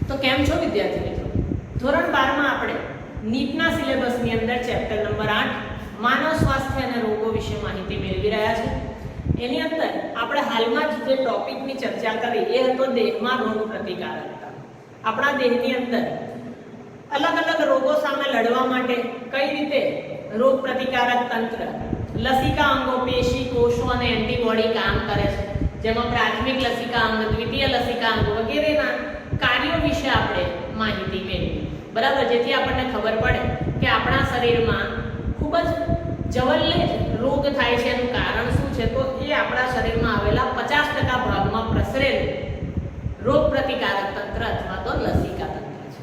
તો કેમ છો વિદ્યાર્થી મિત્રો? ધોરણ 12 માં આપણે નીટના સિલેબસની અંદર ચેપ્ટર નંબર 8 માનવ સ્વાસ્થ્ય અને રોગો વિશે માહિતી મેળવી રહ્યા છે. એની અંદર આપણે હાલમાં જ જે ટોપિકની ચર્ચા કરી એ હતો દેહમાં રોગ પ્રતિકારકતા. આપણા દેહની અંદર અલગ અલગ રોગો સામે લડવા માટે કઈ રીતે રોગ પ્રતિકારક તંત્ર, લસિકા અંગો, પેશી, કોષો અને એન્ટીબોડી કામ કરે છે, જેમાં પ્રાથમિક લસિકા અંગ, દ્વિતીય લસિકા અંગ વગેરેના કાર્યો વિશે આપણે માહિતી મેળવી. બરાબર, જેથી આપણને ખબર પડે કે આપણા શરીરમાં ખૂબ જ જવલ્લે રોગ થાય છે. એનું કારણ શું છે? તો એ આપણા શરીરમાં આવેલા 50% ભાગમાં પ્રસરેલ રોગ પ્રતિકારક તંત્ર અથવા તો લસિકા તંત્ર છે.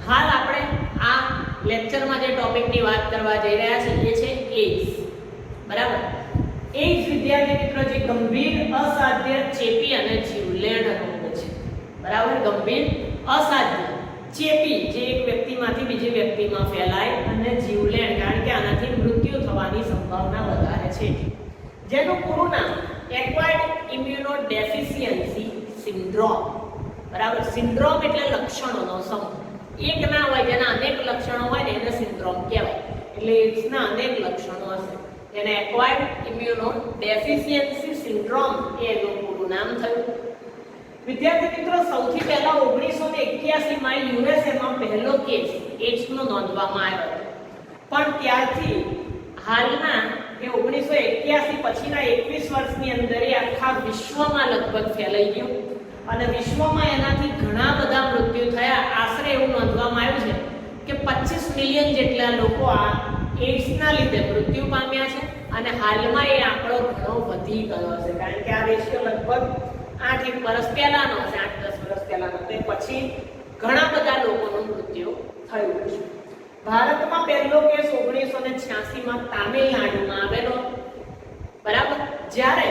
હાલ આપણે આ લેક્ચરમાં જે ટોપિકની વાત કરવા જઈ રહ્યા છીએ એ છે એઇડ્સ. બરાબર, એઇડ્સ વિદ્યાર્થી મિત્રો જે ગંભીર અસાધ્ય ચેપી અને જીવલેણ રોગ છે. બરાબર, ગંભીર અસાધ્ય ચેપી જે એક વ્યક્તિમાંથી બીજી વ્યક્તિમાં ફેલાય અને જીવલેણ, કારણ કે આનાથી મૃત્યુ થવાની સંભાવના વધારે છે, જેનું પૂરું નામ એક્વાયર્ડ ઇમ્યુનોડેફિશિયન્સી સિન્ડ્રોમ. બરાબર, સિન્ડ્રોમ એટલે લક્ષણોનો સમૂહ. એક ના હોય, જેના અનેક લક્ષણો હોય ને એને સિન્ડ્રોમ કહેવાય. એટલે એઇડ્સના અનેક લક્ષણો હશે, એને એક્વાયર્ડ ઇમ્યુનોડેફિશિયન્સી સિન્ડ્રોમ એનું પૂરું નામ થયું. વિદ્યાર્થી મિત્રો, સૌથી પહેલા 1981 માં યુએસએ માં પહેલો કેસ એઇડ્સનો નોંધવામાં આવ્યો, પણ ત્યારથી હાલના કે 1981 પછીના 21 વર્ષની અંદર એ આખા વિશ્વમાં લગભગ ફેલાઈ ગયું અને વિશ્વમાં એનાથી ઘણા બધા મૃત્યુ થયા. આશરે એવું નોંધવામાં આવ્યું છે કે 25 મિલિયન જેટલા લોકો આ એઇડ્સના લીધે મૃત્યુ પામ્યા છે અને હાલમાં એ આંકડો ઘણો વધી ગયો છે, કારણ કે આ રેશિયો લગભગ 8 વર્ષ પહેલાનો છે, 8-10 વર્ષ પહેલાનો. તે પછી ઘણા બધા લોકોનું મૃત્યુ થયું છે. ભારતમાં પહેલો કેસ 1986 માં તામિલનાડુમાં આવેલો. બરાબર, જ્યારે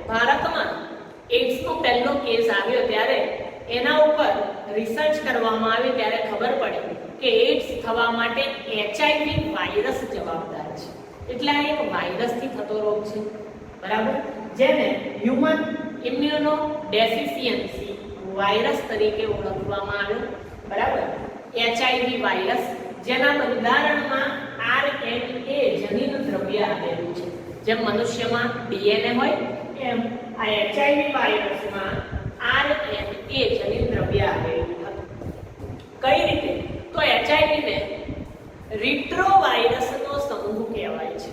ભારતમાં એઇડ્સનો પહેલો કેસ આવ્યો ત્યારે એના ઉપર રિસર્ચ કરવામાં આવી ત્યારે ખબર પડી કે એઇડ્સ થવા માટે HIV વાયરસ જવાબદાર છે. એટલે આ એક વાયરસથી થતો રોગ છે. બરાબર, જેને હ્યુમન ઇમ્યુનોડેફિશિયન્સી વાયરસ તરીકે ઓળખવામાં આવ્યો. બરાબર, HIV વાયરસ, જેના બંધારણમાં RNA જનીન દ્રવ્ય આવેલું છે. જેમ મનુષ્યમાં DNA હોય એમ આ HIV વાયરસમાં RNA જનીન દ્રવ્ય આવેલું હતું. કઈ રીતે? તો HIV ને રિટ્રોવાયરસનો સમૂહ કહેવાય છે.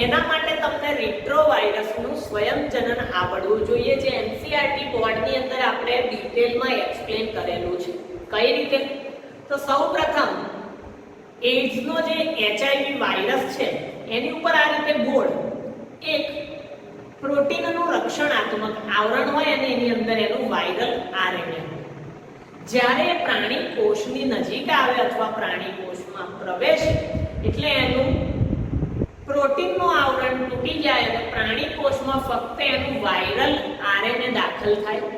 એના માટે તમને રિટ્રોવાયરસનું સ્વયંજનન આવડવું જોઈએ, જે NCERT બોર્ડની અંદર આપણે ડિટેલમાં એક્સપ્લેન કરેલું છે. કઈ રીતે? તો સૌપ્રથમ એઇડ્સનો જે HIV વાયરસ છે એની ઉપર આ રીતે ગોળ એક પ્રોટીનનું રક્ષણાત્મક આવરણ હોય અને એની અંદર એનું વાયરલ RNA. જ્યારે પ્રાણી કોષની નજીક આવે અથવા પ્રાણી કોષમાં પ્રવેશે એટલે એનું પ્રોટીનનું આવરણ તૂટી જાય અને પ્રાણી કોષમાં ફક્ત એનું વાયરલ RNA દાખલ થાય.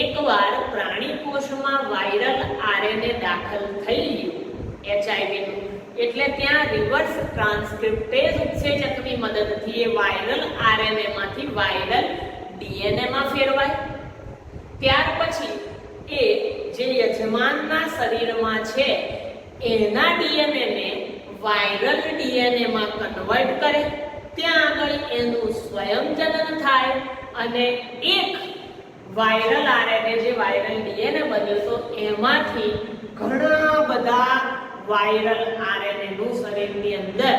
એકવાર પ્રાણી કોષમાં વાયરલ RNA દાખલ થઈ ગયું HIV નું, એટલે ત્યાં રિવર્સ ટ્રાન્સક્રિપ્ટેઝ ઉત્સેચકની મદદથી એ વાયરલ RNA માંથી વાયરલ DNA માં ફેરવાય. ત્યાર પછી એ જે યજમાનના શરીરમાં છે એના DNA ને વાયરલ DNA માં કન્વર્ટ કરે. ત્યાં આગળ એનું સ્વયંજનન થાય અને એક વાયરલ RNA જે વાયરલ DNA બન્યો તો એમાંથી ઘણા બધા વાયરલ RNA નું શરીરની અંદર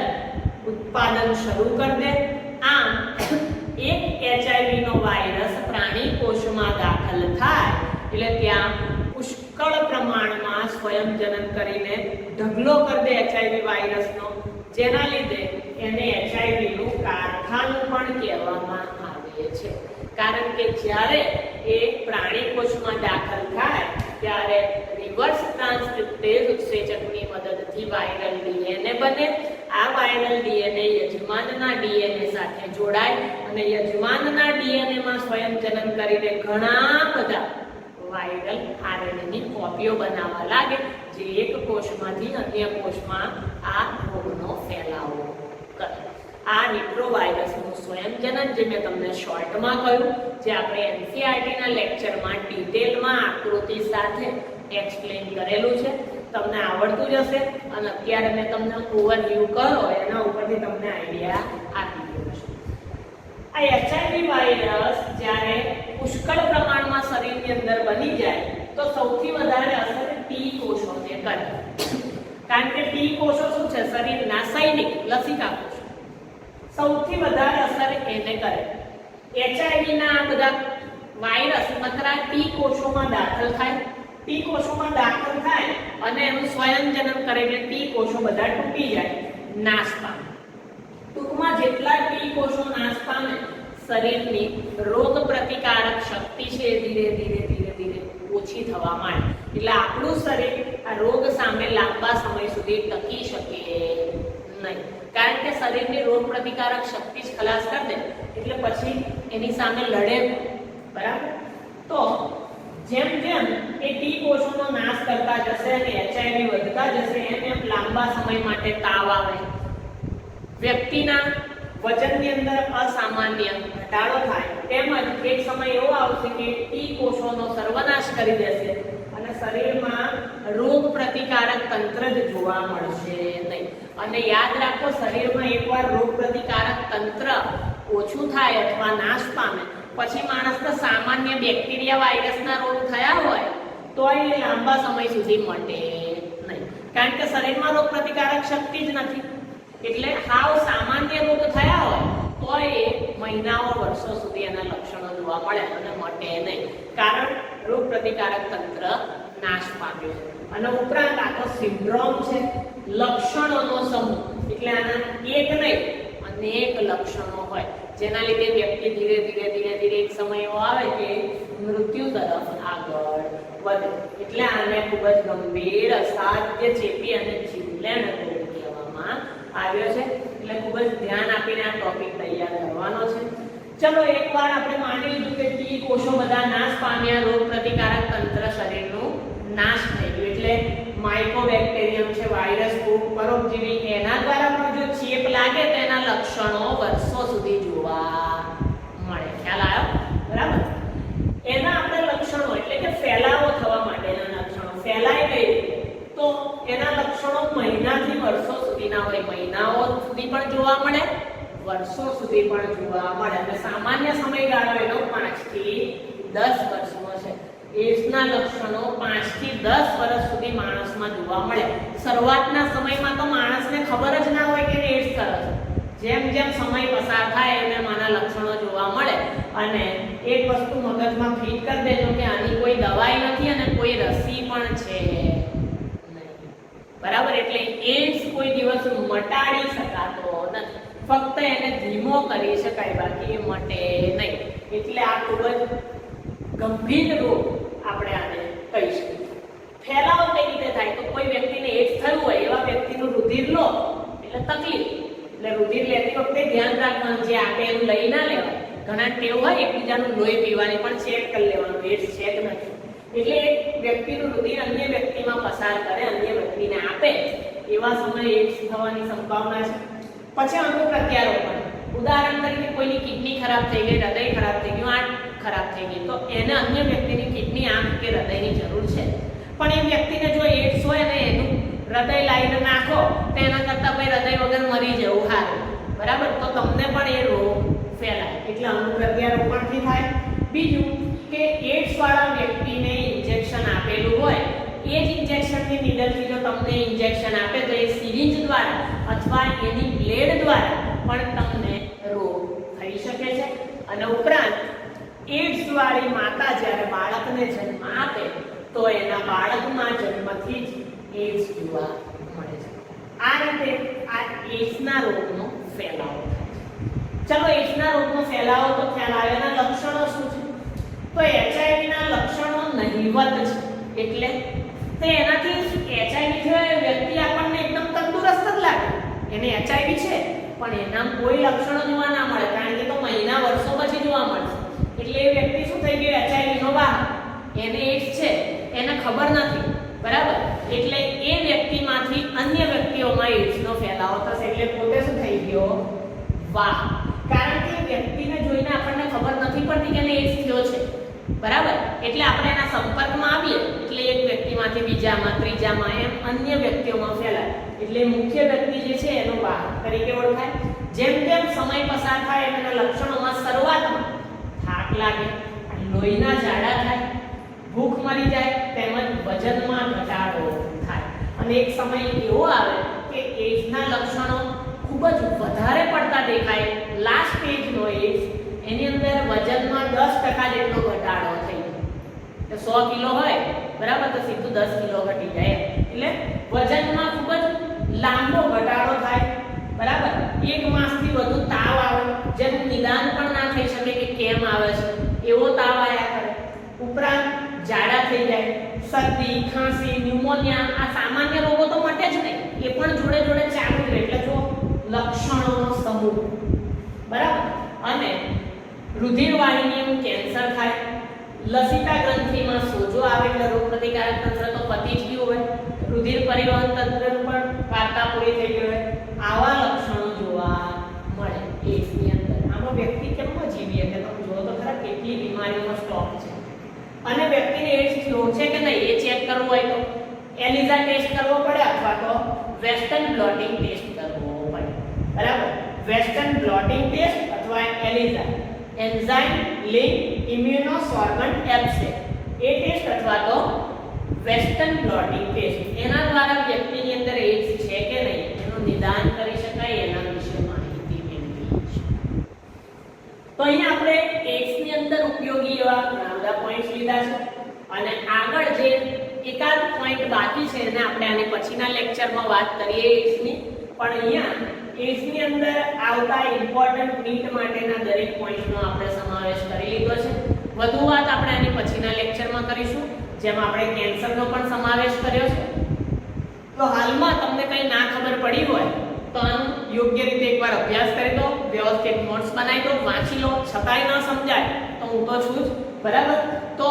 ઉત્પાદન શરૂ કરી દે. આમ એક HIV નો વાયરસ પ્રાણી કોષમાં દાખલ થાય એટલે ત્યાં પુષ્કળ પ્રમાણમાં સ્વયંજનન કરીને ઢગલો કરી દે HIV વાયરસનો, જેના લીધે એને HIV નું કારખાનું પણ કહેવામાં આવે છે. કારણ કે જ્યારે એ પ્રાણી કોષમાં દાખલ થાય ત્યારે રિવર્સ ટ્રાન્સક્રિપ્ટેઝ ઉત્સેચકની મદદથી વાયરલ DNA બને. આ વાયરલ DNA યજમાનના DNA સાથે જોડાય અને યજમાનના DNA માં સ્વયંજનન કરીને ઘણા બધા વાયરલ RNA ની કોપીઓ બનાવવા લાગે, જે એક કોષમાંથી અન્ય કોષમાં આ રોગનો ફેલાવો કરે. આ નિટ્રોવાયરસનું સ્વયંજનન જે મેં તમને શોર્ટમાં કહ્યું, જે આપણે NCERT ના લેક્ચરમાં ડિટેલમાં આકૃતિ સાથે એક્સપ્લેન કરેલું છે, તમને આવડતું જ હશે. અને અત્યારે મેં તમને ઓવરવ્યુ કર્યો, એના ઉપરથી તમને આઈડિયા આપી દીધો છે. આ HIV વાયરસ જ્યારે પુષ્કળ પ્રમાણમાં શરીરની અંદર બની જાય તો સૌથી વધારે અસર T કોષોને કરે. કારણ કે T કોષો શું છે? શરીરના સૈનિક લસિકા કોષો. સૌથી વધારે અસર એને કરે. HIV ના બધા વાયરસ મતરા T કોષોમાં દાખલ થાય. T કોષોમાં દાખલ થાય અને એનું સ્વયંજનન કરે એટલે T કોષો બધા તૂટી જાય, નાશ પામે. ટૂંકમાં જેટલા T કોષો નાશ પામે, શરીરની રોગ પ્રતિકારક શક્તિ છે ધીરે ધીરે ઓછી થવા માંડે. એટલે આપણું શરીર આ રોગ સામે લાંબા સમય સુધી ટકી શકે નહીં. કારણ કે શરીરની રોગ પ્રતિકારક શક્તિ જ ખલાસ કરી દે એટલે પછી એની સામે લડે. બરાબર? તો જેમ જેમ એ ટી કોષોનો નાશ કરતા જશે અને HIV વધતા જશે, એમ લાંબા સમય માટે તાવ આવે, વ્યક્તિના વજનની અંદર અસામાન્ય ઘટાડો થાય, તેમજ એક સમય એવો આવશે કે ટી કોષોનો સર્વનાશ કરી દેશે અને શરીરમાં રોગ પ્રતિકારક તંત્ર જ જોવા મળશે નહીં. અને યાદ રાખો, શરીરમાં એકવાર રોગ પ્રતિકારક તંત્ર ઓછું થાય અથવા નાશ પામે પછી માણસને સામાન્ય બેક્ટેરિયા વાયરસના રોગ થયા હોય તો એ લાંબા સમય સુધી મટે નહીં. કારણ કે શરીરમાં રોગ પ્રતિકારક શક્તિ જ નથી. એટલે હાવ સામાન્ય રોગ થયા હોય તો એ મહિનાઓ વર્ષો સુધી એના લક્ષણો જોવા મળે અને મટે નહીં. કારણ રોગ પ્રતિકારક તંત્ર નાશ પામ્યો છે. અને ઉપરાંત આખો સિન્ડ્રોમ છે, લક્ષણોનો સમૂહ. એટલે આના એક નહીં અનેક લક્ષણો હોય, જેના લીધે વ્યક્તિ ધીરે ધીરે એક સમય એવો આવે કે મૃત્યુ તરફ આગળ વધે. એટલે આને ખૂબ જ ગંભીર, અસાધ્ય, ચેપી અને જીવલેણ રોગ કહેવામાં આવ્યો છે. એટલે ખૂબ જ ધ્યાન આપીને આ ટોપિક તૈયાર કરવાનો છે. ચલો, એકવાર આપણે માની લીધું કે ટી કોષો બધા નાશ પામ્યા, રોગ પ્રતિકારક તંત્ર શરીરનું નાશ થઈ ગયું. એટલે માઇકોબેક્ટેરિયમ છે, વાયરસ, ફૂગ, પરોપજીવી, એના દ્વારા પણ જો ચેપ લાગે તો એના લક્ષણો વર્ષો સુધી જોવા મળે. ખ્યાલ આવ્યો? બરાબર? એના આપણે લક્ષણો એટલે કે ફેલાવો થવા માટેના લક્ષણો. ફેલાય ગઈ તો એના લક્ષણો મહિનાથી વર્ષો સુધીના હોય. મહિનાઓ સુધી પણ જોવા મળે, વર્ષો સુધી પણ જોવા મળે. અને સામાન્ય સમયગાળો એનો 5 થી 10 વર્ષનો છે. એડ્સના લક્ષણો 5 થી 10 વર્ષ સુધી માણસમાં જોવા મળે. શરૂઆતના સમયમાં તો માણસને ખબર જ ના હોય કે એડ્સ થયો છે. જેમ જેમ સમય પસાર થાય એમ આના લક્ષણો જોવા મળે. અને એક વસ્તુ મગજમાં ફિટ કરી દેજો કે આની કોઈ દવાઈ નથી અને કોઈ રસી પણ છે નહીં. બરાબર? એટલે એડ્સ કોઈ દિવસ મટાડી શકાતો નથી, ફક્ત એને ધીમો કરી શકાય, બાકી એ મટે નહીં. એટલે આ ખૂબ જ ગંભીર રોગ આપણે આને કહી શકીએ. ફેલાવો કઈ રીતે થાય? તો કોઈ વ્યક્તિને એડ્સ થયું હોય એવા વ્યક્તિનું રુધિર લો એટલે તકલીફ. એટલે રુધિર લેતી વખતે ધ્યાન રાખવાનું, જે આપે એનું લઈ ના લેવાય. ઘણા ટેવ હોય એકબીજાનું લોહી પીવાની, પણ ચેક કરી લેવાનું એડ્સ છે કે નથી. એટલે એક વ્યક્તિનું રુધિર અન્ય વ્યક્તિમાં પસાર કરે, અન્ય વ્યક્તિને આપે, એવા સમયે એડ્સ થવાની સંભાવના છે. પછી અમુક પ્રત્યારોપણ, ઉદાહરણ તરીકે કોઈની કિડની ખરાબ થઈ ગઈ, હૃદય ખરાબ થઈ ગયું, આંખ ખરાબ થઈ ગઈ, તો એને અન્ય વ્યક્તિની કિડની, આંખ કે હૃદયની જરૂર છે. પણ એ વ્યક્તિને જો એડ્સ હોય ને એનું હૃદય લાઈને નાખો તો એના કરતાં ભાઈ હૃદય વગર મરી જવું સારું. બરાબર? તો તમને પણ એ રોગ ફેલાય. એટલે અમુક પ્રત્યારોપણથી થાય. બીજું કે એડ્સ વાળા વ્યક્તિને ઇન્જેક્શન આપેલું હોય, એ જ ઇન્જેક્શનની નીડલથી જો તમને ઇન્જેક્શન આપે તો એ સિરિંજ દ્વારા અથવા એની બ્લેડ દ્વારા પણ તમને રોગ થઈ શકે છે. અને ઉપરાંત એડ્સ વાળી માતા જ્યારે બાળકને જન્મ આપે તો એના બાળકમાં જન્મથી જ એડ્સ જોવા મળે છે. આ રીતે આ એડ્સના રોગનો ફેલાવો થાય છે. ચલો, એડ્સના રોગનો ફેલાવો તો ખ્યાલ આવ્યો. એના લક્ષણો શું છે? તો એચઆઈવીના લક્ષણો નહિવત છે. એટલે તો એનાથી એચઆઈવી છે વ્યક્તિ આપણને એકદમ તંદુરસ્ત જ લાગે, એને એચઆઈવી છે પણ એના કોઈ લક્ષણો જોવા ના મળે, કારણ કે તો મહિના વર્ષો પછી જોવા મળશે. એટલે એ વ્યક્તિ શું થઈ ગયો? એચઆઈવી નો વાહક. એને એડ્સ છે, એને ખબર નથી. બરાબર? એટલે એ વ્યક્તિમાંથી અન્ય વ્યક્તિઓમાં એડ્સનો ફેલાવો થશે. એટલે પોતે શું થઈ ગયો? વાહ, કારણ કે વ્યક્તિને જોઈને આપણને ખબર નથી પડતી કે એને એડ્સ થયો છે, બરાબર? એટલે આપણે એના સંપર્કમાં આવીએ એટલે એક વ્યક્તિમાંથી બીજામાં, ત્રીજામાં, એમ અન્ય વ્યક્તિઓમાં ફેલાય. એટલે મુખ્ય વ્યક્તિ જે છે એનો વાહક તરીકે ઓળખાય. જેમ જેમ સમય પસાર થાય એમ એના લક્ષણોમાં શરૂઆતમાં થાક લાગે, લોહીના ઝાડા થાય, ભૂખ મરી જાય, તેમજ વજનમાં ઘટાડો થાય. અને એક સમય એવો આવે કે એડ્સના લક્ષણો ખૂબ જ વધારે પડતા દેખાય. લાસ્ટ સ્ટેજનો એડ્સ, એની અંદર વજનમાં 10% જેટલો ઘટાડો થઈ જાય. તો 100 કિલો હોય, બરાબર, તો સીધું 10 કિલો ઘટી જાય. એટલે વજનમાં ખૂબ જ લાંબો ઘટાડો થાય, બરાબર. 1 માસથી વધુ તાવ આવે, જેનું નિદાન પણ ના થઈ શકે કે કેમ આવે છે, એવો તાવ આવ્યા કરે. ઉપરાંત ઝાડા થઈ જાય, શરદી, ખાંસી, ન્યુમોનિયા, આ સામાન્ય રોગો તો મટે જ નહીં, એ પણ જોડે જોડે ચાલુ રહે. એટલે જો લક્ષણોનો સમૂહ, બરાબર. અને રુધિરવાહિનીનું કેન્સર થાય, લસિકા ગ્રંથિમાં સોજો આવે એટલે રોગપ્રતિકારક તંત્ર તો પતી જ ગયું હોય, રુધિર પરિવહન તંત્રનું પણ વાર્તા પૂરી થઈ ગઈ હોય. આવા લક્ષણો જોવા મળે એડ્સની અંદર. આમાં વ્યક્તિ કેમ જીવી શકે? તમે જુઓ તો ખરા કેટલી બીમારીઓનો સ્ટોક છે. અને વ્યક્તિને એડ્સ થયો છે કે નહીં એ ચેક કરવું હોય તો એલિઝા ટેસ્ટ કરવો પડે અથવા તો વેસ્ટર્ન બ્લોટિંગ ટેસ્ટ કરવો પડે, બરાબર. વેસ્ટર્ન બ્લોટિંગ ટેસ્ટ અથવા એલિઝા, એન્ઝાઇમ લિંક ઇમ્યુનોસોર્બન્ટ એપ્સે, એ ટેસ્ટ અથવા તો વેસ્ટર્ન બ્લોટિંગ ટેસ્ટ, એના દ્વારા વ્યક્તિની અંદર એડ્સ છે કે નહીં એનું નિદાન કરી શકાય. એના વિશે માહિતી મેળવી છે. તો અહીંયા આપણે એડ્સની અંદર ઉપયોગી એવા ઘણા બધા પોઈન્ટ્સ લીધા છે. અને આગળ જે એકાદ પોઈન્ટ બાકી છે એને આપણે આની પછીના લેક્ચરમાં વાત કરીએ એડ્સની. પણ અહીંયા એડ્સની અંદર આવતા ઇમ્પોર્ટન્ટ નીટ માટેના દરેક પોઈન્ટનો આપણે સમાવેશ કરી લીધો છે. વધુ વાત આપણે આની પછીના લેક્ચરમાં કરીશું, જેમાં આપણે કેન્સરનો પણ સમાવેશ કર્યો છે. તો હાલમાં તમને કંઈ ના ખબર પડી હોય તો આનો યોગ્ય રીતે એકવાર અભ્યાસ કરી દો, વ્યવસ્થિત નોટ્સ બનાવી દો, વાંચી લો. છતાંય ન સમજાય તો હું તો છું જ, બરાબર. તો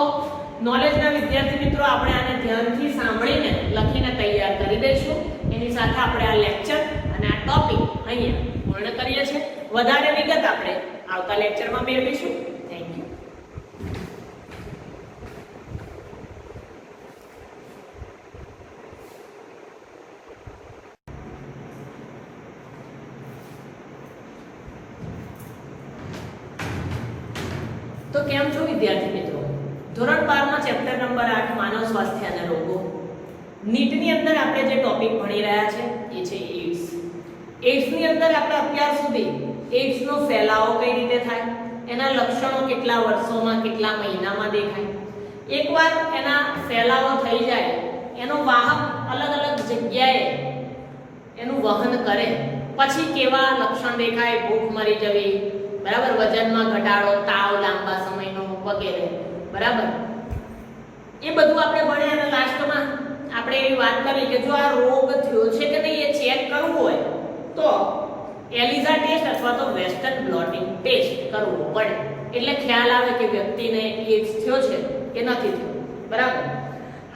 નોલેજના વિદ્યાર્થી મિત્રો, આપણે આને ધ્યાનથી સાંભળીને લખીને તૈયાર કરી દઈશું. એની સાથે આપણે આ લેક્ચર અને આ ટોપિક અહીંયા પૂર્ણ કરીએ છીએ. વધારે વિગત આપણે આવતા લેક્ચરમાં મેળવીશું. Thank you. તો કેમ છો વિદ્યાર્થી મિત્રો? ધોરણ 12 માં ચેપ્ટર નંબર 8 માનવ સ્વાસ્થ્ય અને રોગો, નીટની અંદર આપણે જે ટોપિક ભણી રહ્યા છે એ છે એડ્સ. એડ્સની અંદર આપણે અત્યાર સુધી એડ્સનો ફેલાવો કઈ રીતે થાય, એના લક્ષણો કેટલા વર્ષોમાં, કેટલા મહિનામાં દેખાય, એકવાર એના ફેલાવો થઈ જાય, એનો વાહક અલગ અલગ જગ્યાએ એનું વહન કરે, પછી કેવા લક્ષણ દેખાય, ભૂખ મરી જવી, બરાબર, વજનમાં ઘટાડો, તાવ લાંબા સમયનો વગેરે, બરાબર. એ બધું આપણે ભણ્યા. અને લાસ્ટમાં આપણે એવી વાત કરી કે જો આ રોગ થયો છે કે નહીં એ ચેક કરવું હોય તો એલિઝા ટેસ્ટ અથવા તો વેસ્ટર્ન બ્લોટિંગ ટેસ્ટ કરવો પડે. એટલે ખ્યાલ આવે કે વ્યક્તિને એડ્સ થયો છે કે નથી થયો, બરાબર.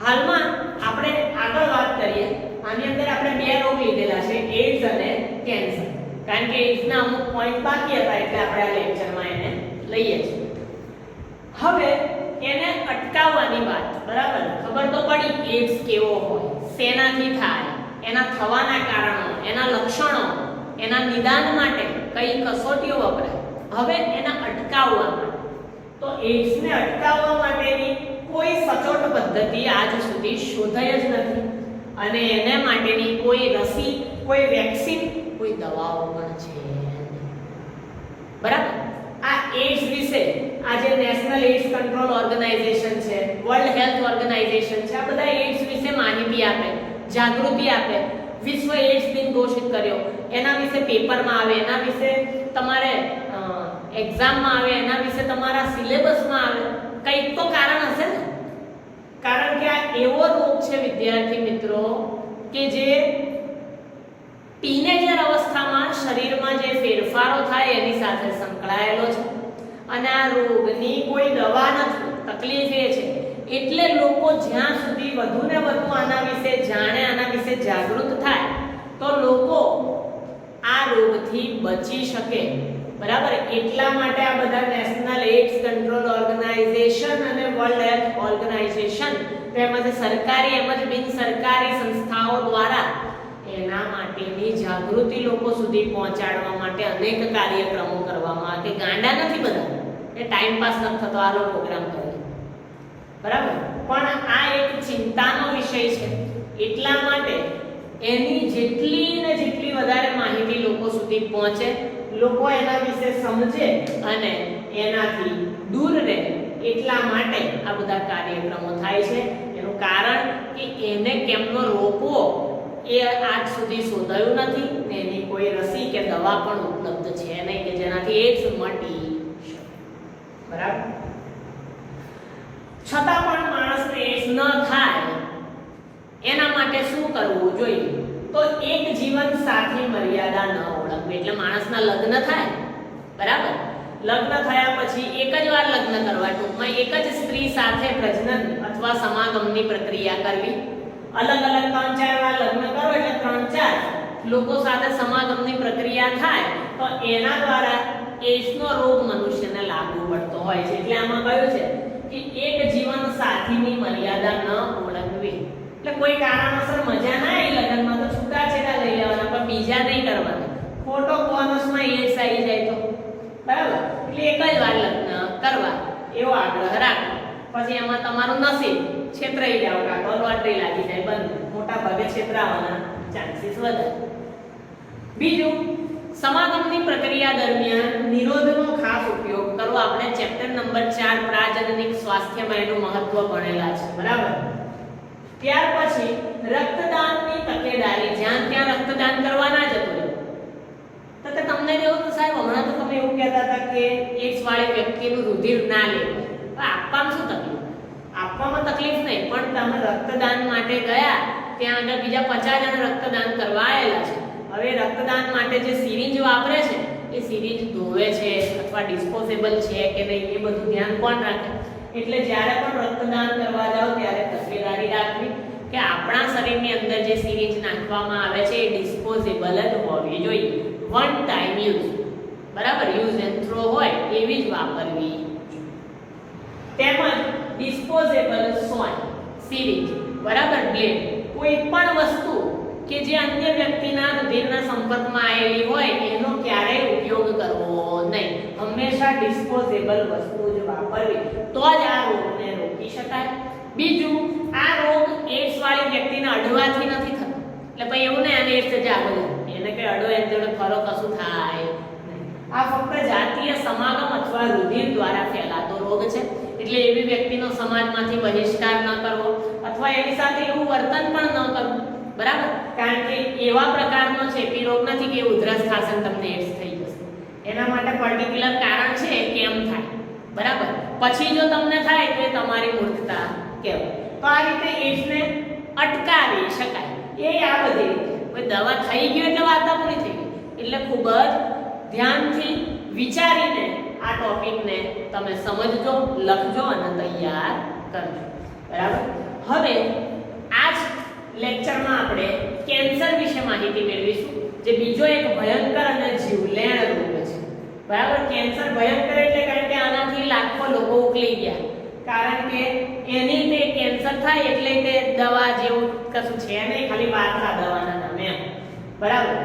હાલમાં આપણે આગળ વાત કરીએ. આની અંદર આપણે બે રોગ લીધેલા છે, એડ્સ અને કેન્સર. કારણ કે એડ્સના અમુક પોઈન્ટ બાકી હતા એટલે આપણે આ લેક્ચરમાં એને લઈએ છીએ. હવે એને અટકાવવાની વાત, બરાબર. ખબર તો પડી એડ્સ કેવો હોય, શેનાથી થાય, એના થવાના કારણો, એના લક્ષણો, એના નિદાન માટે કઈ કસોટીઓ વપરાય. હવે એના અટકાવવા માટે તો એડ્સને અટકાવવા માટેની કોઈ સચોટ પદ્ધતિ આજ સુધી શોધાઈ જ નથી. અને એને માટેની કોઈ રસી, કોઈ વેક્સિન, કોઈ દવાઓ પણ છે, બરાબર. આ એડ્સ વિશે આજે નેશનલ એડ્સ કંટ્રોલ ઓર્ગેનાઇઝેશન છે, વર્લ્ડ હેલ્થ ઓર્ગેનાઇઝેશન છે, આ બધા એડ્સ વિશે માહિતી આપે, જાગૃતિ આપે. વિશ્વ એડ્સ દિન ઘોષિત કર્યો, એના વિશે પેપરમાં આવે, એના વિશે તમારે એક્ઝામમાં આવે, એના વિશે તમારા સિલેબસમાં આવે. કંઈક તો કારણ હશે ને. કારણ કે આ એવો રોગ છે વિદ્યાર્થી મિત્રો કે જે ટીનેજર અવસ્થામાં શરીરમાં જે ફેરફારો થાય એની સાથે સંકળાયેલો છે. અને આ રોગની કોઈ દવા નથી. તકલીફ એ છે એટલે લોકો જ્યાં સુધી વધુ ને વધુ આના વિશે જાણે, આના વિશે જાગૃત થાય તો લોકો આ રોગથી બચી શકે, બરાબર. એટલા માટે આ બધા નેશનલ એઇડ્સ કંટ્રોલ ઓર્ગેનાઇઝેશન અને વર્લ્ડ હેલ્થ ઓર્ગેનાઇઝેશન તેમજ સરકારી એમજ બિનસરકારી સંસ્થાઓ દ્વારા એના માટેની જાગૃતિ લોકો સુધી પહોંચાડવા માટે અનેક કાર્યક્રમો કરવામાં આવે. ગાંડા નથી બધા, એ ટાઈમ પાસ નથી થતો, આનો પ્રોગ્રામ કરે, બરાબર. પણ આ એક ચિંતાનો વિષય છે. એટલા માટે એની જેટલી ને જેટલી વધારે માહિતી લોકો સુધી પહોંચે, લોકો એના વિશે સમજે અને એનાથી દૂર રહે, એટલા માટે આ બધા કાર્યક્રમો થાય છે. એનું કારણ કે એને કેમનો રોકવો એ આજ સુધી શોધાયું નથી ને એની કોઈ રસી કે દવા પણ ઉપલબ્ધ છે નહીં કે જેનાથી એડ્સ મટી શકે, બરાબર. છતાં પણ માણસને એડ્સ ન થાય એના માટે શું કરવું જોઈએ? તો એક જીવન સાથી મર્યાદા ન ઓળખવી. એટલે માણસના લગ્ન થાય, બરાબર. લગ્ન થયા પછી એક જ વાર લગ્ન કરવા, ટૂંકમાં એક જ સ્ત્રી સાથે પ્રજનન અથવા સમાગમની પ્રક્રિયા કરવી. અલગ અલગ 3-4 વાર લગ્ન કરો એટલે 3-4 લોકો સાથે સમાગમની પ્રક્રિયા થાય તો એના દ્વારા એડ્સનો રોગ મનુષ્યને લાગુ પડતો હોય છે. એટલે આમાં કહ્યું છે કે એક જીવન સાથીની મર્યાદા ન ઓળખવી. એટલે કોઈ કારણોસર મજા ના આવી લગ્નમાં તો છૂટાછેડા લઈ લેવાના, પણ બીજા નહીં કરવાના. ખોટો બોનસમાં એડ્સ આવી જાય તો, બરાબર. એટલે એક જ વાર લગ્ન કરવા એવો આગ્રહ રાખો. પછી એમાં તમારું નસીબ, છેતરાઈ જાવ કાં તો લોટરી લાગી જાય, બંધ. મોટા ભાગે છેતરાવાના ચાન્સીસ વધારે. બીજું, સમાગમની પ્રક્રિયા દરમિયાન નિરોધનો ખાસ ઉપયોગ કરવો. આપણે ચેપ્ટર નંબર 4 પ્રાજનનિક સ્વાસ્થ્યમાં એનું મહત્વ ભણેલા છે, બરાબર. ત્યાર પછી રક્તદાનની તકેદારી. જ્યાં ત્યાં રક્તદાન કરવા ના જતું રહેવું. તો કે તમને એવું તો સાહેબ હમણાં તો તમે એવું કહેતા હતા કે એડ્સ વાળી વ્યક્તિનું રુધિર ના લેવું. આપવામાં શું તકલીફ? આપવામાં તકલીફ નહીં, પણ તમે રક્તદાન માટે ગયા, ત્યાં આગળ બીજા 50 જણ રક્તદાન કરવા આવેલા છે. હવે રક્તદાન માટે જે સિરિંજ વાપરે છે એ સિરિંજ ધોવે છે અથવા ડિસ્પોઝેબલ છે કે નહીં એ બધું ધ્યાન કોણ રાખે? એટલે જ્યારે પણ રક્તદાન કરવા જાઓ ત્યારે તકેદારી રાખવી કે આપણા શરીરની અંદર જે સિરિંજ નાખવામાં આવે છે એ ડિસ્પોઝેબલ જ હોવી જોઈએ. વન ટાઈમ યુઝ, બરાબર. યુઝ એન્ડ થ્રો હોય એવી જ વાપરવી. તેમજ ડિસ્પોઝેબલ સોય, સિરિંજ, બરાબર, બ્લેડ, કોઈ પણ વસ્તુ કે જે અન્ય વ્યક્તિના રુધિરના સંપર્કમાં આવેલી હોય એનો ક્યારેય ઉપયોગ કરવો નહીં. હંમેશા ડિસ્પોઝેબલ વસ્તુ જ વાપરવી, તો જ આ રોગને રોકી શકાય. બીજું, આ રોગ એડ્સ વાળી વ્યક્તિને અડવાથી નથી થતો. એટલે ભાઈ એવું નહીં આને એડ્સ જ આવે, એને કઈ અડો એમ જોડે ફરો કશું થાય નહીં. આ ફક્ત જાતીય સમાગમ અથવા રુધિર દ્વારા ફેલાતો રોગ છે. એટલે એવી વ્યક્તિનો સમાજમાંથી બહિષ્કાર ન કરવો અથવા એની સાથે એવું વર્તન પણ ન કરવું, બરાબર. કારણ કે એવા પ્રકારનો ચેપી રોગ નથી કે ઉધરસ થશે અને તમને એડ્સ થઈ જશે. એના માટે પર્ટિક્યુલર કારણ છે કેમ થાય, બરાબર. પછી જો તમને થાય તો એ તમારી મૂર્ખતા કહેવાય. તો આ રીતે એડ્સને અટકાવી શકાય. એ આ બધી રીતે કોઈ દવા થઈ ગઈ એટલે વાર્તા પૂરી થઈ ગઈ. એટલે ખૂબ જ ધ્યાનથી વિચારીને આ ટોપિકને તમે સમજજો, લખજો અને તૈયાર કરજો, બરાબર. હવે આ જ લેક્ચરમાં આપણે કેન્સર વિશે માહિતી મેળવીશું, જે બીજો એક ભયંકર અને જીવલેણ રોગ છે, બરાબર. કેન્સર ભયંકર એટલે કારણ કે આનાથી લાખો લોકો ઉકળી ગયા. કારણ કે એની તે કેન્સર થાય એટલે તે દવા જેવું કશું છે નહીં, ખાલી વાર્તા દવાના નામે, બરાબર.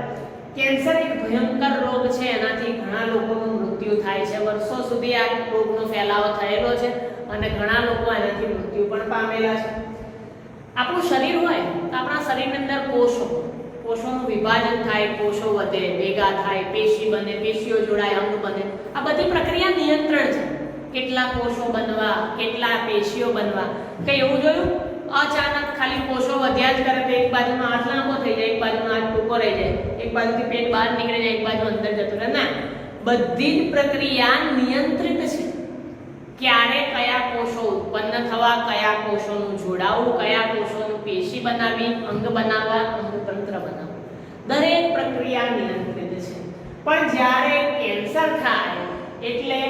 કેન્સર એક ભયંકર રોગ છે. એનાથી ઘણા લોકોનું મૃત્યુ થાય છે. વર્ષો સુધી આ રોગનો ફેલાવો થયેલો છે અને ઘણા લોકો એનાથી મૃત્યુ પણ પામેલા છે. આપણું શરીર હોય તો આપણા શરીરની અંદર કોષોનું વિભાજન થાય, કોષો વધે, ભેગા થાય, પેશી બને, પેશીઓ જોડાય, અંગ બને. આ બધી પ્રક્રિયા નિયંત્રણ છે. કેટલા કોષો બનવા, કેટલા પેશીઓ બનવા. કઈ એવું જોયું અચાનક ખાલી કોષો વધ્યા જ કરે તો એક બાજુનો હાથ લાંબો થઈ જાય, એક બાજુનો હાથ ટૂંકો રહી જાય, એક બાજુથી પેટ બહાર નીકળી જાય, એક બાજુ અંદર જતું રહે? ના, બધી જ પ્રક્રિયા નિયંત્રિત છે. ક્યારે કયા કોષો ઉત્પન્ન થવા, કયા કોષોનું જોડાવું, કયા કોષોનું પેશી બનાવવી, અંગ બનાવવા, અંગતંત્ર બનાવવું, દરેક પ્રક્રિયા નિયંત્રિત છે. પણ જ્યારે કેન્સર થાય એટલે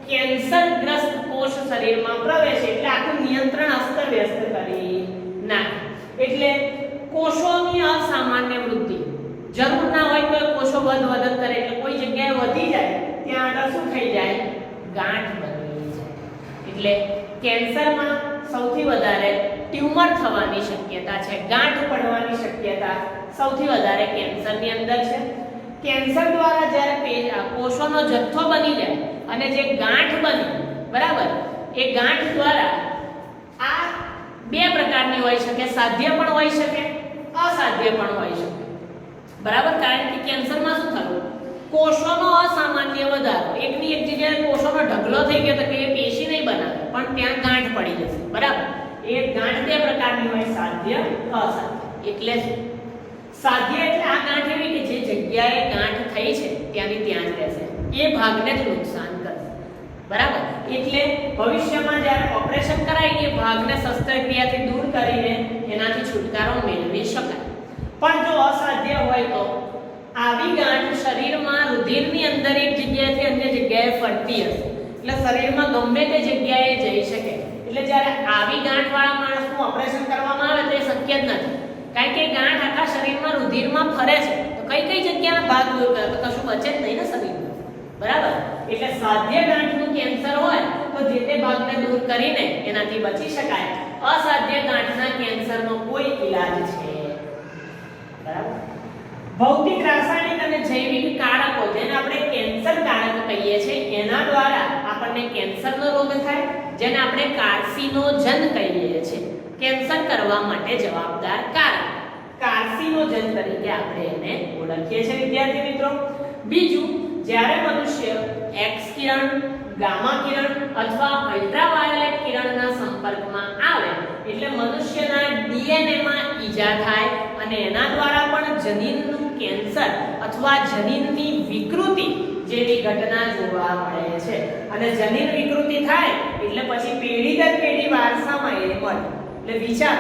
કેન્સરગ્રસ્ત કોષ શરીરમાં પ્રવેશે એટલે આખું નિયંત્રણ અસ્તવ્યસ્ત કરી નાખે. એટલે કોષોની અસામાન્ય વૃદ્ધિ, જરૂર ના હોય તો કોષો વધત કરે એટલે કોઈ જગ્યાએ વધી જાય ત્યાં આગળ શું થઈ જાય, ગાંઠ બની જાય. એટલે કેન્સરમાં સૌથી વધારે ટ્યુમર થવાની શક્યતા છે, ગાંઠ પડવાની શક્યતા સૌથી વધારે કેન્સરની અંદર છે. કેન્સર દ્વારા જ્યારે કોષોનો જથ્થો બની જાય અને જે ગાંઠ બની, બરાબર, એ ગાંઠ દ્વારા આ બે પ્રકારની હોઈ શકે, સાધ્ય પણ હોઈ શકે, અસાધ્ય પણ હોઈ શકે, બરાબર. કારણ કે કેન્સરમાં શું થયું, કોષોનો અસામાન્ય વધારો, એકની એક જગ્યાએ કોષોનો ઢગલો થઈ ગયો તો કે એ પેશી નહીં બનાવે પણ ત્યાં ગાંઠ પડી જશે, બરાબર. એ ગાંઠ બે પ્રકારની હોય, સાધ્ય, અસાધ્ય. એટલે સાધ્ય એટલે આ ગાંઠ એવી કે જે જગ્યાએ ગાંઠ થઈ છે ત્યાંની ત્યાં જ રહેશે, એ ભાગને જ નુકસાન કરશે, બરાબર. એટલે ભવિષ્યમાં જ્યારે ઓપરેશન કરાય એ ભાગને શસ્ત્રક્રિયાથી દૂર કરીને એનાથી છુટકારો મેળવી શકાય. પણ જો અસાધ્ય હોય તો આવી ગાંઠ શરીરમાં રુધિરની અંદર એક જગ્યાએથી અન્ય જગ્યાએ ફરતી હશે, એટલે શરીરમાં ગમે તે જગ્યાએ જઈ શકે. એટલે જ્યારે આવી ગાંઠવાળા માણસનું ઓપરેશન કરવામાં આવે તો એ શક્ય જ નથી, કારણ કે ગાંઠ આખા શરીરમાં રુધિરમાં ફરે છે તો કઈ જગ્યાના ભાગ દૂર કરે તો કશું બચે જ નહીં ને શરીરમાં, બરાબર. એટલે સાધ્ય ગાંઠનું કેન્સર હોય તો જે તે ભાગને દૂર કરીને એનાથી બચી શકાય. અસાધ્ય ગાંઠના કેન્સરનો કોઈ ઈલાજ છે, બરાબર. ભૌતિક, રાસાયણિક અને જૈવિક કારકો જેને આપણે કેન્સર કારક કહીએ છીએ એના દ્વારા આપણને કેન્સરનો રોગ થાય, જેને આપણે કાર્સિનોજન કહીએ છીએ. કેન્સર કરવા માટે જવાબદાર કારક કાર્સિનોજન તરીકે આપણે એને ઓળખીએ છીએ, વિદ્યાર્થી મિત્રો. બીજું, જ્યારે મનુષ્ય એક્સ કિરણ, ગામા કિરણ અથવા અલ્ટ્રાવાયોલેટ કિરણના સંપર્કમાં આવે એટલે મનુષ્યના ડીએનએ માં ઈજા થાય અને એના દ્વારા પણ જનીનનું કેન્સર અથવા જનીનની વિકૃતિ જેવી ઘટના જોવા મળે છે. અને જનીન વિકૃતિ થાય એટલે પછી પેઢી દર પેઢી વારસામાં એ મળે. એટલે વિચાર,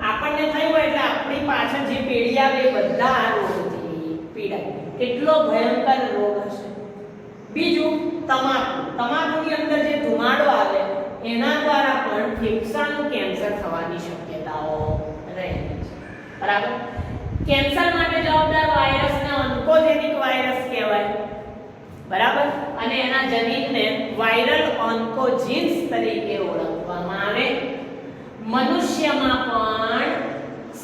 આપણને થયું હોય એટલે આપણી પાછળ જે પેઢી આવે એ બધા આ રોગથી પીડાય. કેટલો ભયંકર રોગ હશે. બીજું, તમાકુની અંદર જે ધુમાડો આવે એના દ્વારા પણ ફેફસાનું કેન્સર થવાની શક્યતાઓ રહેલી છે, બરાબર. કેન્સર માટે જવાબદાર વાયરસને ઓન્કોજેનિક વાયરસ કહેવાય, બરાબર. અને એના જનીનને વાયરલ ઓન્કોજીન્સ તરીકે ઓળખવામાં આવે. મનુષ્યમાં પણ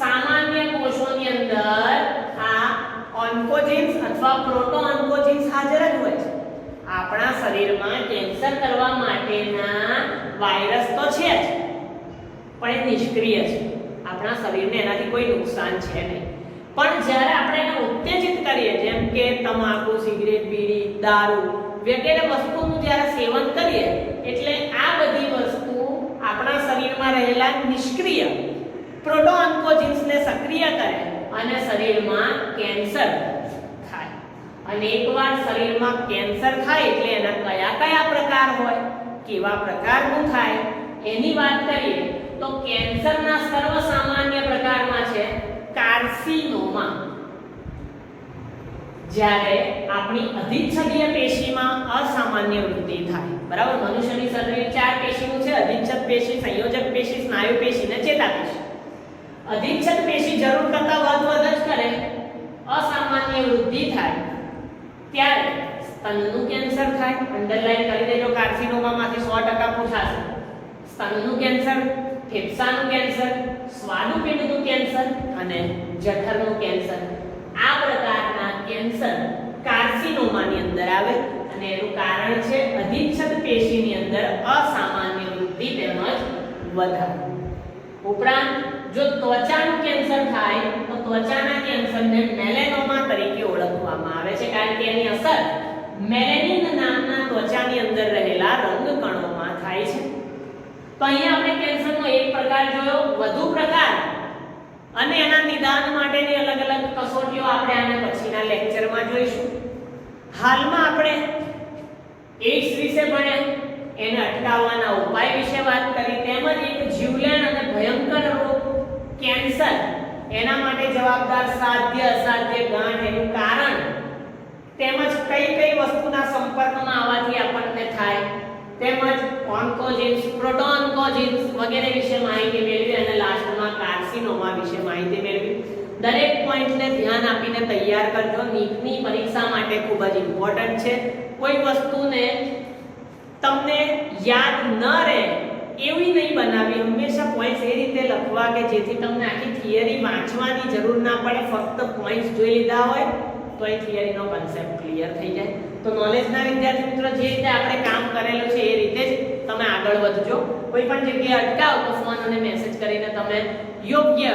સામાન્ય કોષોની અંદર આ ઓન્કોજીન્સ અથવા પ્રોટો ઓન્કોજીન્સ હાજર જ હોય છે. આપણા શરીરમાં કેન્સર કરવા માટેના વાયરસ તો છે જ પણ એ નિષ્ક્રિય છે, આપણા શરીરને એનાથી કોઈ નુકસાન છે નહીં. પણ જ્યારે આપણે એને ઉત્તેજિત કરીએ, જેમ કે તમાકુ, સિગરેટ, બીડી, દારૂ વગેરે વસ્તુનું જ્યારે સેવન કરીએ એટલે આ બધી વસ્તુ આપણા શરીરમાં રહેલા નિષ્ક્રિય પ્રોટો ઓન્કોજીન્સને સક્રિય કરે અને શરીરમાં કેન્સર થાય. અને એકવાર શરીરમાં કેન્સર થાય એટલે એના કયા પ્રકાર હોય, કેવા પ્રકારનું થાય એની વાત કરીએ તો કેન્સરના સર્વસામાન્ય પ્રકારમાં છે કાર્સિનોમા. જ્યારે આપણી અધિચ્છદીય પેશીમાં અસામાન્ય વૃદ્ધિ થાય, બરાબર. મનુષ્યની શરીર 4 પેશીનું છે, અધિચ્છદ પેશી, સંયોજક પેશી, સ્નાયુ પેશી અને ચેતાપેશી. અધિચ્છદ પેશી જરૂર કરતા વધઘટ જ કરે, અસામાન્ય વૃદ્ધિ થાય ત્યારે સ્તનનું કેન્સર થાય. અંડરલાઈન કરી દેજો, કાર્સિનોમામાંથી 100% પૂછાશે. સ્તનનું કેન્સર, ફેફસાનું કેન્સર, સ્વાદુપિંડનું કેન્સર અને જઠરનું કેન્સર. આ પ્રકારના કેન્સર કાર્સિનોમાની અંદર આવે અને એનું કારણ છે અધિચ્છદ પેશીની અંદર અસામાન્ય વૃદ્ધિ તેમજ વધારો. ઉપરાંત જો ત્વચાનું કેન્સર થાય તો ત્વચાના કેન્સરને મેલેનોમા તરીકે ઓળખવામાં આવે છે, કારણ કે એની અસર મેલેનિન નામના ત્વચાની અંદર રહેલા રંગકણોમાં થાય છે. તો અહીંયા આપણે કેન્સરનો એક પ્રકાર જોયો, વધુ પ્રકાર અને એના નિદાન માટેની અલગ અલગ કસોટીઓ આપણે આના પછીના લેક્ચરમાં જોઈશું. હાલમાં આપણે એઇડ્સ વિશે ભણ્યા, એને અટકાવવાના ઉપાય વિશે વાત કરી, તેમજ એક જીવલેણ અને ભયંકર રોગ કેન્સર, એના માટે જવાબદાર સાધ્ય અસાધ્ય ગાંઠ, એનું કારણ તેમજ કઈ વસ્તુના સંપર્કમાં આવવાથી આપણને થાય, તેમજ ઓન્કોજીન્સ, પ્રોટો ઓન્કોજીન્સ વગેરે વિશે માહિતી મેળવી અને લાસ્ટમાં કાર્સિનોમા વિશે માહિતી મેળવી. દરેક પોઈન્ટને ધ્યાન આપીને તૈયાર કરજો. નીટની પરીક્ષા માટે ખૂબ જ ઇમ્પોર્ટન્ટ છે. કોઈ વસ્તુને તમને યાદ ન રહે એવી નહીં બનાવી. હંમેશા પોઈન્ટ્સ એ રીતે લખવા કે જેથી તમને આખી થિયરી વાંચવાની જરૂર ના પડે. ફક્ત પોઈન્ટ્સ જોઈ લીધા હોય તો એ થિયરીનો કન્સેપ્ટ ક્લિયર થઈ જાય. તો નોલેજના વિદ્યાર્થી મિત્રો, જે રીતે આપણે કામ કરેલું છે એ રીતે જ તમે આગળ વધજો. કોઈ પણ જગ્યાએ અટકાવ તો ફોન અને મેસેજ કરીને તમે યોગ્ય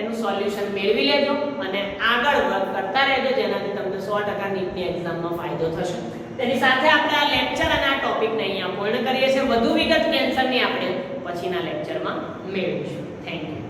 એનું સોલ્યુશન મેળવી લેજો અને આગળ વર્ક કરતા રહેજો, જેનાથી તમને 100% નીટની એક્ઝામમાં ફાયદો થશે. તેની સાથે આપણે આ લેક્ચર અને આ ટોપિકને અહીંયા પૂર્ણ કરીએ છીએ. વધુ વિગત કેન્સરની આપણે પછીના લેક્ચરમાં મેળવીશું. Thank you.